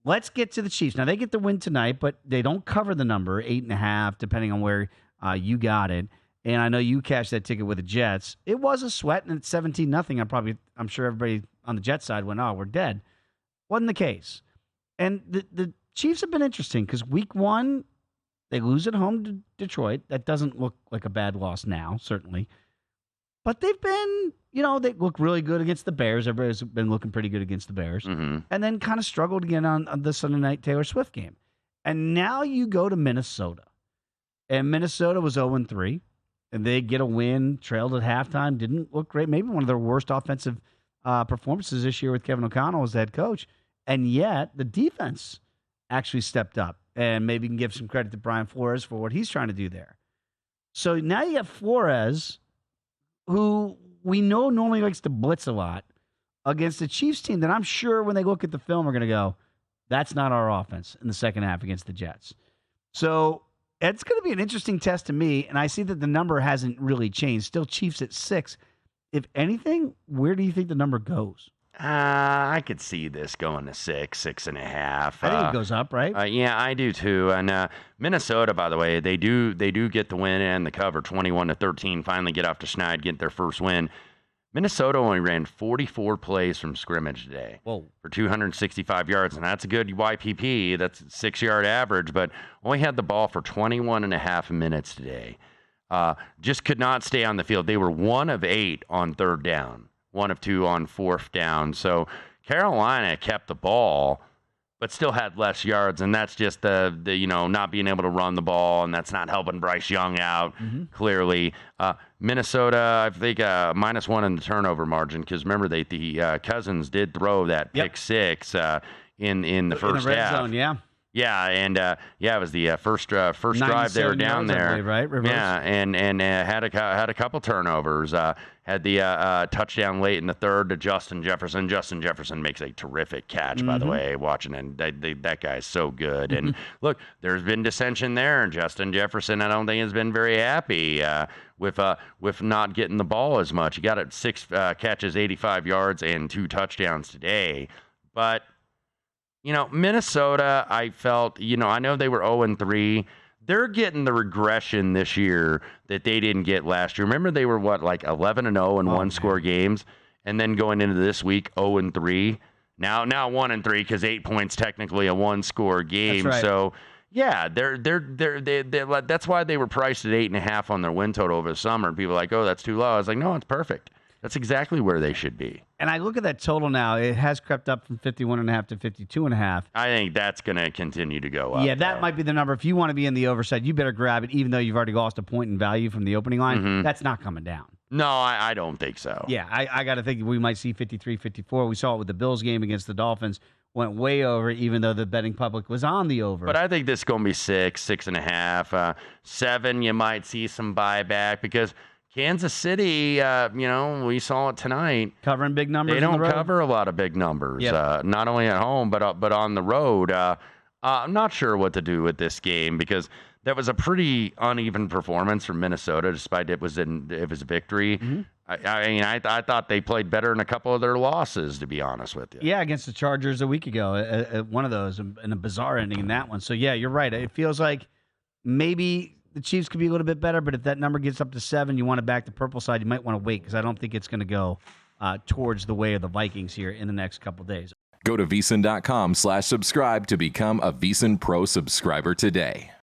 let's get to the Chiefs. Now, they get the win tonight, but they don't cover the number, 8.5, depending on where you got it. And I know you cashed that ticket with the Jets. It was a sweat, and it's 17-0. I'm sure everybody on the Jets side went, oh, we're dead. Wasn't the case. And the Chiefs have been interesting because week 1, they lose at home to Detroit. That doesn't look like a bad loss now, certainly. But they've been, they look really good against the Bears. Everybody's been looking pretty good against the Bears. Mm-hmm. And then kind of struggled again on the Sunday night Taylor Swift game. And now you go to Minnesota. And Minnesota was 0-3. And they get a win, trailed at halftime, didn't look great. Maybe one of their worst offensive performances this year with Kevin O'Connell as the head coach. And yet the defense actually stepped up. And maybe you can give some credit to Brian Flores for what he's trying to do there. So now you have Flores, who we know normally likes to blitz a lot, against the Chiefs team that I'm sure when they look at the film are going to go, that's not our offense in the second half against the Jets. So it's going to be an interesting test to me, and I see that the number hasn't really changed. Still Chiefs at 6. If anything, where do you think the number goes? I could see this going to 6.5. I think it goes up, right? Yeah, I do too. And Minnesota, by the way, they do get the win and the cover, 21-13. Finally get off to Schneid, get their first win. Minnesota only ran 44 plays from scrimmage today for 265 yards, and that's a good YPP. That's a 6-yard average, but only had the ball for 21.5 minutes today. Just could not stay on the field. They were 1 of 8 on third down. 1 of 2 on fourth down. So Carolina kept the ball, but still had less yards, and that's just the not being able to run the ball, and that's not helping Bryce Young out, clearly. Minnesota, I think, -1 in the turnover margin, because remember, the Cousins did throw that pick six in the first red half. Zone, yeah. Yeah, and it was the first drive they were down there, believe, right? Reverse. Yeah, and had a couple turnovers. Had the touchdown late in the third to Justin Jefferson. Justin Jefferson makes a terrific catch, by the way. Watching, and that guy's so good. And look, there's been dissension there, and Justin Jefferson, I don't think, has been very happy with not getting the ball as much. He got it 6 catches, 85 yards, and 2 touchdowns today, but. Minnesota, I felt, I know they were 0-3. They're getting the regression this year that they didn't get last year. Remember, they were, 11-0 in one-score games, and then going into this week, 0-3. Now 1-3 because 8 points technically a one-score game. That's right. So, yeah, they're that's why they were priced at 8.5 on their win total over the summer. And people are like, oh, that's too low. I was like, no, it's perfect. That's exactly where they should be. And I look at that total now. It has crept up from 51.5 to 52.5. I think that's going to continue to go up. Yeah, that might be the number. If you want to be in the overside, you better grab it, even though you've already lost a point in value from the opening line. That's not coming down. No, I don't think so. Yeah, I got to think we might see 53, 54. We saw it with the Bills game against the Dolphins. Went way over, even though the betting public was on the over. But I think this is going to be 6.5. 7, you might see some buyback because – Kansas City, we saw it tonight. Covering big numbers. They don't cover a lot of big numbers, not only at home but on the road. I'm not sure what to do with this game because that was a pretty uneven performance from Minnesota, despite it was a victory. I thought they played better in a couple of their losses, to be honest with you. Yeah, against the Chargers a week ago, one of those, and a bizarre ending in that one. So yeah, you're right. It feels like maybe the Chiefs could be a little bit better, but if that number gets up to 7, you want to back the purple side, you might want to wait because I don't think it's going to go towards the way of the Vikings here in the next couple of days. Go to VSiN.com/subscribe to become a VSiN Pro subscriber today.